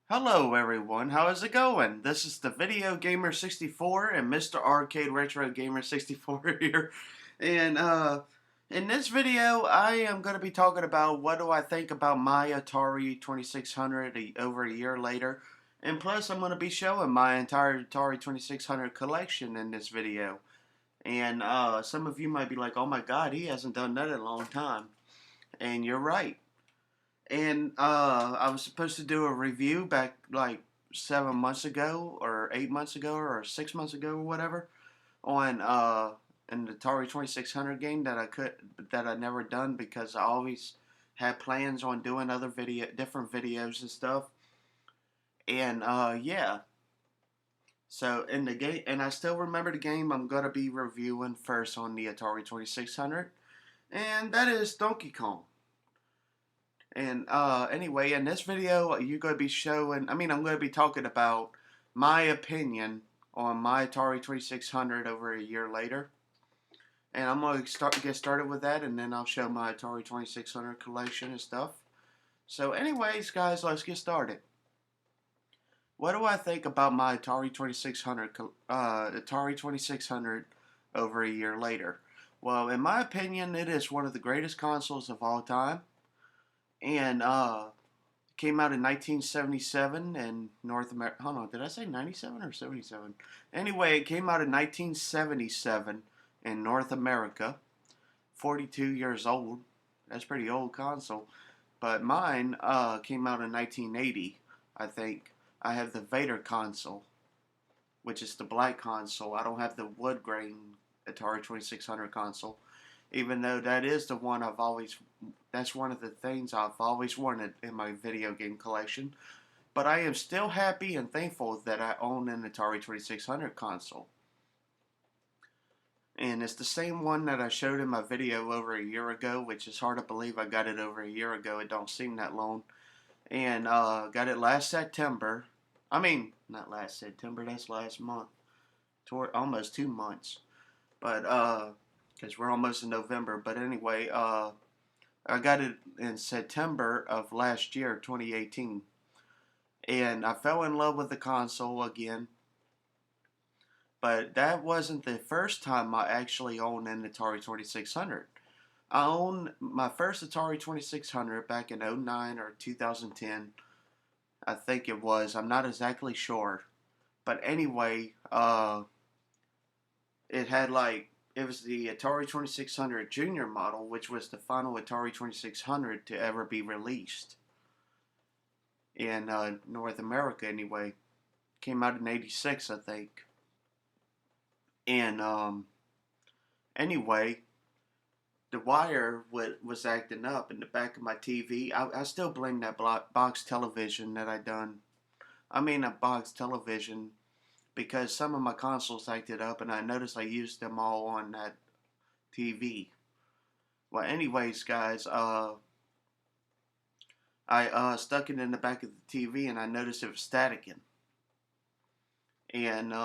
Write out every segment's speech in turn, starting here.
Hello everyone, how is it going? This is the Video Gamer 64 and Mr. Arcade Retro Gamer 64 here. And in this video I am going to be talking about what do I think about my Atari 2600 over a year later. And plus I'm going to be showing my entire Atari 2600 collection in this video. And some of you might be like, oh my god, he hasn't done that in a long time. And you're right. And I was supposed to do a review back like 7 months ago, or 8 months ago, or 6 months ago, or whatever, on an Atari 2600 game that I never done because I always had plans on doing different videos and stuff. And yeah, so in the game, and I still remember the game I'm gonna be reviewing first on the Atari 2600, and that is Donkey Kong. And anyway, in this video, you're going to be I'm going to be talking about my opinion on my Atari 2600 over a year later. And I'm going to get started with that, and then I'll show my Atari 2600 collection and stuff. So anyways, guys, let's get started. What do I think about my Atari 2600 over a year later? Well, in my opinion, it is one of the greatest consoles of all time. And came out in 1977 in North America. Hold on, did I say 97 or 77? Anyway, it came out in 1977 in North America. 42 years old. That's a pretty old console. But mine came out in 1980, I think. I have the Vader console, which is the black console. I don't have the wood grain Atari 2600 console, even though that is the one that's one of the things I've always wanted in my video game collection. But I am still happy and thankful that I own an Atari 2600 console. And it's the same one that I showed in my video over a year ago, which is hard to believe I got it over a year ago. It don't seem that long. And got it last September. I mean, not last September, that's last month. Almost 2 months. But, because we're almost in November. But anyway, I got it in September of last year, 2018. And I fell in love with the console again. But that wasn't the first time I actually owned an Atari 2600. I owned my first Atari 2600 back in 09 or 2010. I think it was. I'm not exactly sure. But anyway, it was the Atari 2600 Junior model, which was the final Atari 2600 to ever be released in North America anyway. Came out in 86, I think. And anyway, the wire was acting up in the back of my TV. I still blame that box television that I done. I mean a box television, because some of my consoles acted up and I noticed I used them all on that TV. Well, anyways, guys, I stuck it in the back of the TV and I noticed it was staticking. And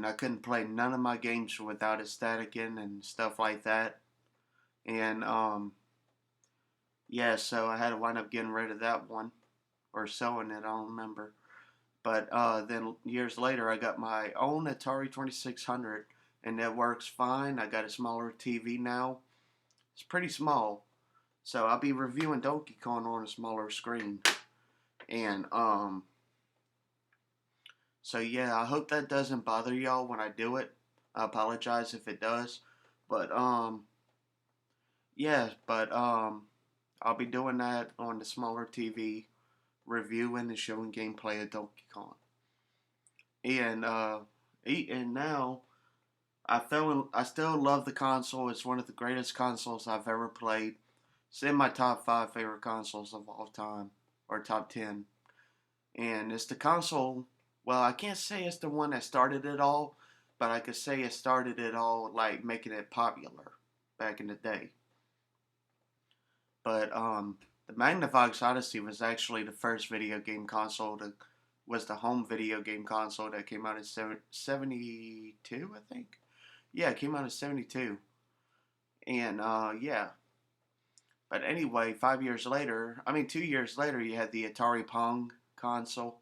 I couldn't play none of my games without it staticking and stuff like that. And yeah, so I had to wind up getting rid of that one or selling it, I don't remember. But then years later, I got my own Atari 2600, and it works fine. I got a smaller TV now. It's pretty small, so I'll be reviewing Donkey Kong on a smaller screen. And so yeah, I hope that doesn't bother y'all when I do it. I apologize if it does, but yeah, but I'll be doing that on the smaller TV, reviewing and showing gameplay of Donkey Kong. And now I still love the console. It's one of the greatest consoles I've ever played. It's in my top 5 favorite consoles of all time, or top 10. And it's the console. Well, I can't say it's the one that started it all, but I could say it started it all, like making it popular back in the day. But the Magnavox Odyssey was actually the first video game console was the home video game console that came out in 72, I think. Yeah, it came out in 72. And yeah. But anyway, 5 years later, 2 years later, you had the Atari Pong console.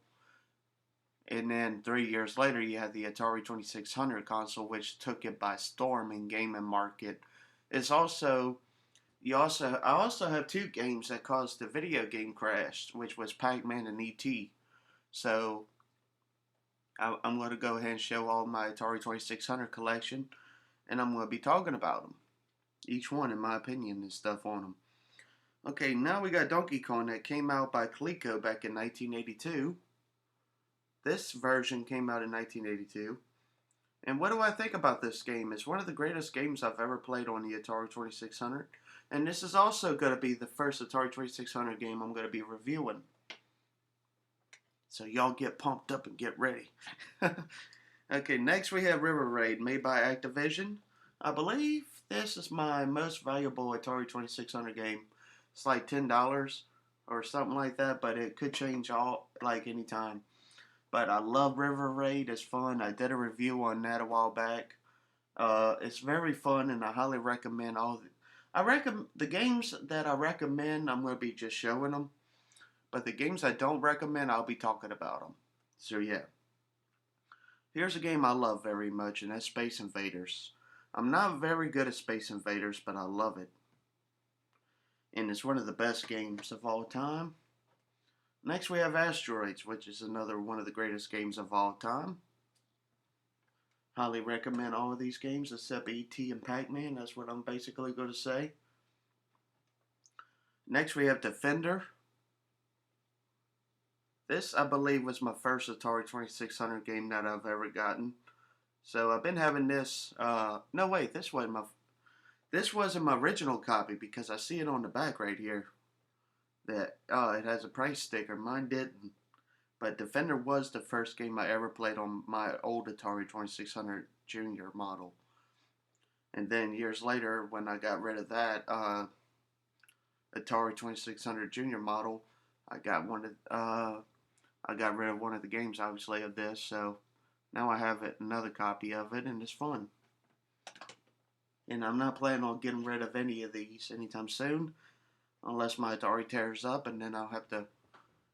And then 3 years later, you had the Atari 2600 console, which took it by storm in gaming market. It's also I also have two games that caused the video game crash, which was Pac-Man and E.T. So I'm going to go ahead and show all my Atari 2600 collection, and I'm going to be talking about them, each one in my opinion and stuff on them. Okay, now we got Donkey Kong that came out by Coleco back in 1982. This version came out in 1982. And what do I think about this game? It's one of the greatest games I've ever played on the Atari 2600. And this is also going to be the first Atari 2600 game I'm going to be reviewing. So y'all get pumped up and get ready. Okay, next we have River Raid, made by Activision. I believe this is my most valuable Atari 2600 game. It's like $10 or something like that, but it could change all like anytime. But I love River Raid. It's fun. I did a review on that a while back. It's very fun, and I highly recommend the games that I recommend. I'm going to be just showing them, but the games I don't recommend, I'll be talking about them. So yeah, here's a game I love very much, and that's Space Invaders. I'm not very good at Space Invaders, but I love it, and it's one of the best games of all time. Next we have Asteroids, which is another one of the greatest games of all time. Highly recommend all of these games except E.T. and Pac-Man. That's what I'm basically going to say. Next we have Defender. This, I believe, was my first Atari 2600 game that I've ever gotten. So I've been having this. No, wait, this wasn't my original copy because I see it on the back right here. That it has a price sticker. Mine didn't. But Defender was the first game I ever played on my old Atari 2600 Junior model. And then years later, when I got rid of that Atari 2600 Junior model, I got rid of one of the games, obviously, of this. So now I have another copy of it, and it's fun. And I'm not planning on getting rid of any of these anytime soon, unless my Atari tears up, and then I'll have to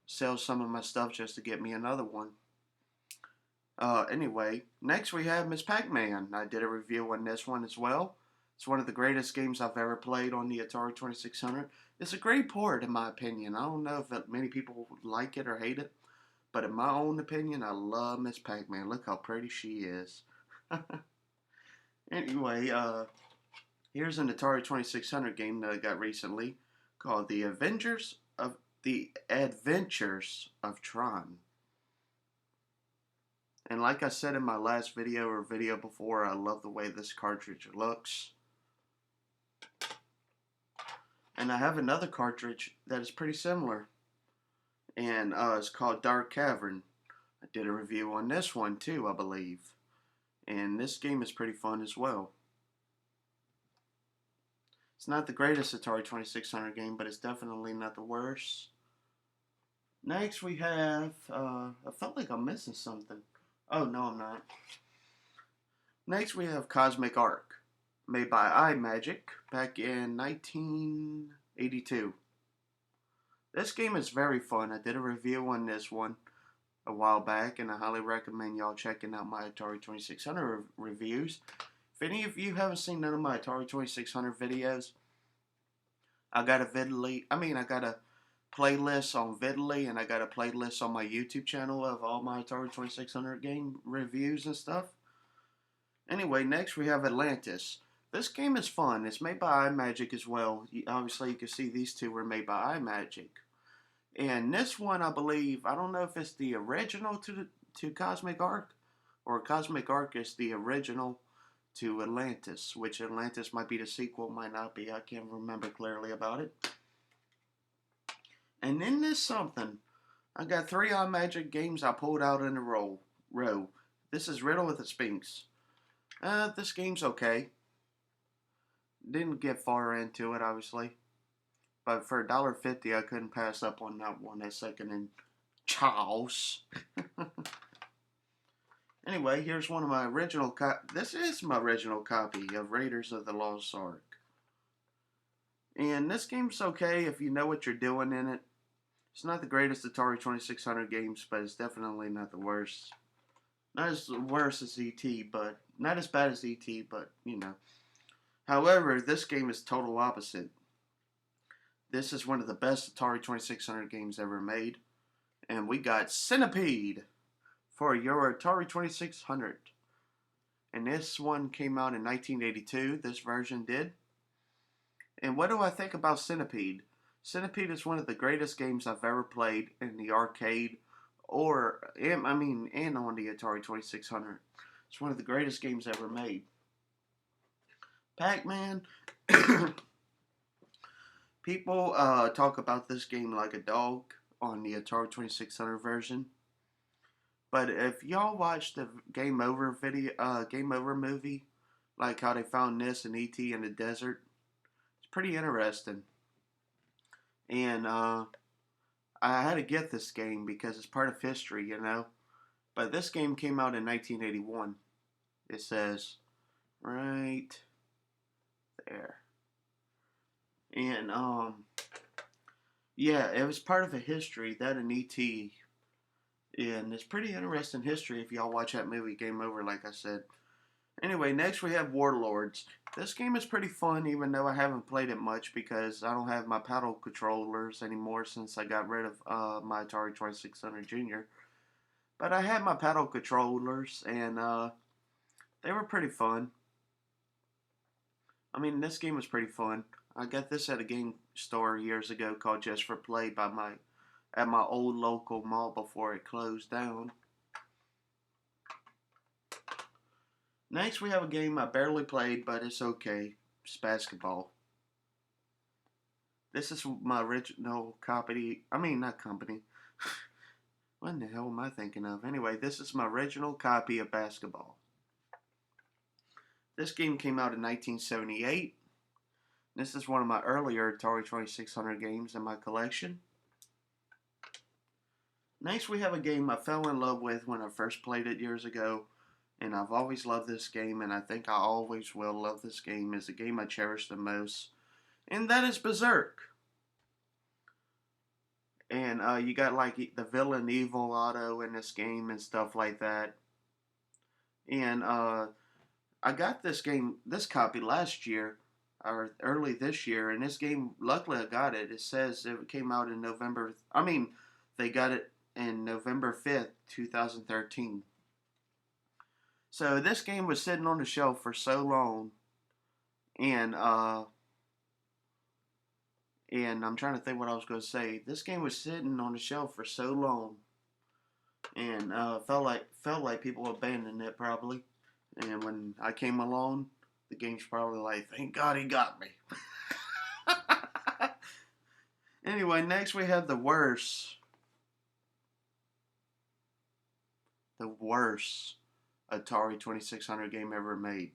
sell some of my stuff just to get me another one. Anyway, next we have Miss Pac-Man. I did a review on this one as well. It's one of the greatest games I've ever played on the Atari 2600. It's a great port, in my opinion. I don't know if many people like it or hate it, but in my own opinion, I love Miss Pac-Man. Look how pretty she is. Anyway, here's an Atari 2600 game that I got recently called The Adventures of Tron. And like I said in my last video or video before, I love the way this cartridge looks. And I have another cartridge that is pretty similar. And it's called Dark Cavern. I did a review on this one too, I believe. And this game is pretty fun as well. It's not the greatest Atari 2600 game, but it's definitely not the worst. Next we have, I felt like I'm missing something. Oh, no, I'm not. Next we have Cosmic Ark, made by iMagic back in 1982. This game is very fun. I did a review on this one a while back, and I highly recommend y'all checking out my Atari 2600 reviews. If any of you haven't seen none of my Atari 2600 videos, I got a playlist on Vidly, and I got a playlist on my YouTube channel of all my Atari 2600 game reviews and stuff. Anyway, next we have Atlantis. This game is fun. It's made by iMagic as well. Obviously, you can see these two were made by iMagic. And this one, I believe, I don't know if it's the original to Cosmic Ark, or Cosmic Ark is the original to Atlantis, which Atlantis might be the sequel, might not be. I can't remember clearly about it. And then there's something. I got 3 iMagic games I pulled out in a row. This is Riddle with the Sphinx. This game's okay. Didn't get far into it, obviously. But for $1.50, I couldn't pass up on that one. That second in Charles. Anyway, here's one of my original this is my original copy of Raiders of the Lost Ark. And this game's okay if you know what you're doing in it. It's not the greatest Atari 2600 games, but it's definitely not the worst. Not as worse as ET, but not as bad as ET, but you know. However, this game is total opposite. This is one of the best Atari 2600 games ever made, and we got Centipede for your Atari 2600. And this one came out in 1982. This version did. And what do I think about Centipede? Centipede is one of the greatest games I've ever played in the arcade, and on the Atari 2600. It's one of the greatest games ever made. Pac-Man. People talk about this game like a dog on the Atari 2600 version. But if y'all watch the Game Over Game Over movie, like how they found this and ET in the desert, it's pretty interesting. And I had to get this game because it's part of history, you know. But this game came out in 1981. It says right there. And yeah, it was part of a history, that and ET. And it's pretty interesting history if y'all watch that movie Game Over, like I said. Anyway, next we have Warlords. This game is pretty fun, even though I haven't played it much because I don't have my paddle controllers anymore since I got rid of my Atari 2600 Junior. But I had my paddle controllers, and they were pretty fun. I mean, this game was pretty fun. I got this at a game store years ago called Just for Play at my old local mall before it closed down. Next, we have a game I barely played, but it's okay. It's basketball. This is my original copy. I mean, not company. What in the hell am I thinking of? Anyway, this is my original copy of basketball. This game came out in 1978. This is one of my earlier Atari 2600 games in my collection. Next, we have a game I fell in love with when I first played it years ago. And I've always loved this game, and I think I always will love this game. It's the game I cherish the most, and that is Berserk. And you got like the villain Evil Otto in this game and stuff like that. And I got this copy last year, or early this year, and this game, luckily I got it. It says it came out in November. They got it in November 5th, 2013. So this game was sitting on the shelf for so long, and I'm trying to think what I was going to say. This game was sitting on the shelf for so long, and felt like people abandoned it probably. And when I came along, the game's probably like, thank God he got me. Anyway, next we have the worst Atari 2600 game ever made.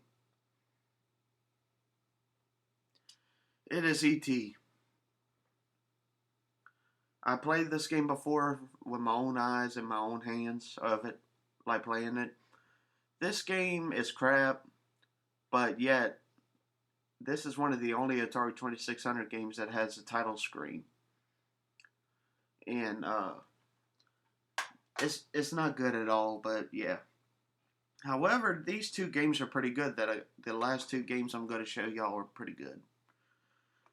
It is E.T. I played this game before with my own eyes and my own hands of it, like playing it. This game is crap, but yet this is one of the only Atari 2600 games that has a title screen. And it's not good at all, but yeah. However, these two games are pretty good. The last two games I'm going to show y'all are pretty good.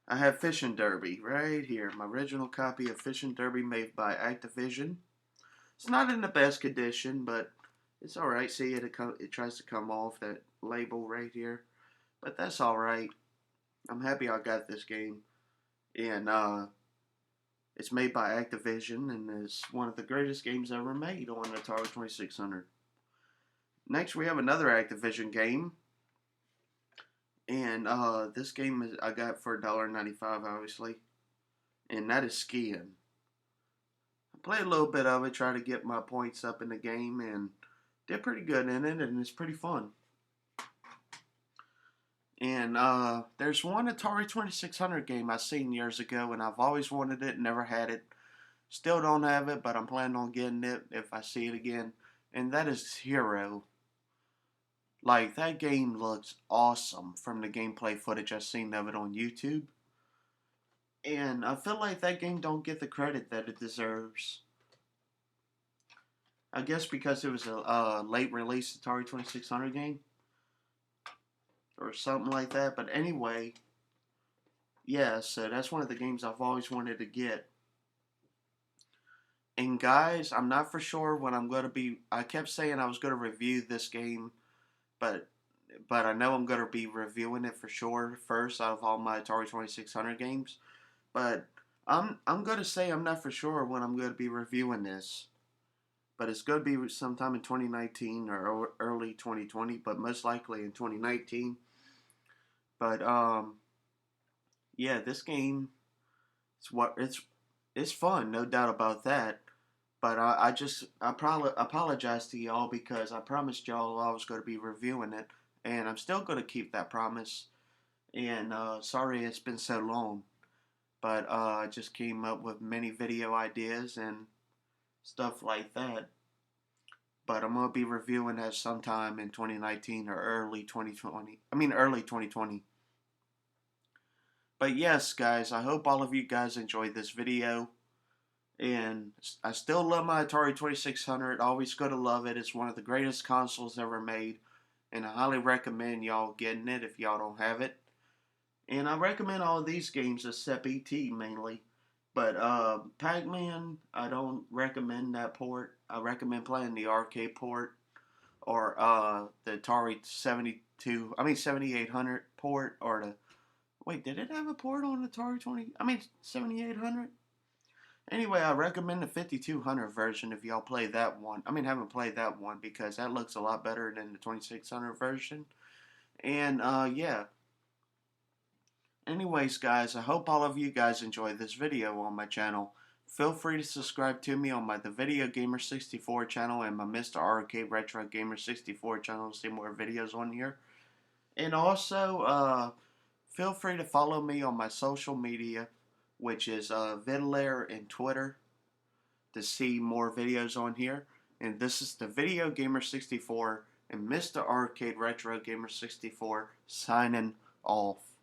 I have Fishing Derby right here. My original copy of Fishing Derby made by Activision. It's not in the best condition, but it's alright. See, it tries to come off that label right here. But that's alright. I'm happy I got this game. And it's made by Activision, and it's one of the greatest games ever made on Atari 2600. Next, we have another Activision game. And this game I got for $1.95, obviously. And that is Skiing. I played a little bit of it, try to get my points up in the game, and did pretty good in it, and it's pretty fun. And there's one Atari 2600 game I seen years ago, and I've always wanted it, never had it. Still don't have it, but I'm planning on getting it if I see it again. And that is Hero. Like, that game looks awesome from the gameplay footage I've seen of it on YouTube. And I feel like that game don't get the credit that it deserves. I guess because it was a late release Atari 2600 game or something like that. But anyway, yeah, so that's one of the games I've always wanted to get. And guys, I'm not for sure when I'm going to be. I kept saying I was going to review this game, but I know I'm going to be reviewing it for sure first out of all my Atari 2600 games. But I'm going to say I'm not for sure when I'm going to be reviewing this. But it's going to be sometime in 2019 or early 2020, but most likely in 2019. But yeah, this game it's fun, no doubt about that. But I probably apologize to y'all because I promised y'all I was going to be reviewing it, and I'm still going to keep that promise. And sorry it's been so long, but I just came up with many video ideas and stuff like that. But I'm going to be reviewing that sometime in 2019 or early 2020. I mean, early 2020. But yes, guys, I hope all of you guys enjoyed this video. And I still love my Atari 2600. Always going to love it. It's one of the greatest consoles ever made. And I highly recommend y'all getting it if y'all don't have it. And I recommend all of these games except ET mainly. But Pac-Man, I don't recommend that port. I recommend playing the arcade port or the Atari 7800 port or the wait, did it have a port on the Atari 7800? Anyway, I recommend the 5200 version if y'all play that one. I mean, haven't played that one because that looks a lot better than the 2600 version. And yeah. Anyways, guys, I hope all of you guys enjoyed this video on my channel. Feel free to subscribe to me on the Video Gamer 64 channel and my Mr. Arcade Retro Gamer 64 channel to see more videos on here. And also, feel free to follow me on my social media, which is Vidalair and Twitter, to see more videos on here. And this is the Video Gamer 64 and Mr. Arcade Retro Gamer 64 signing off.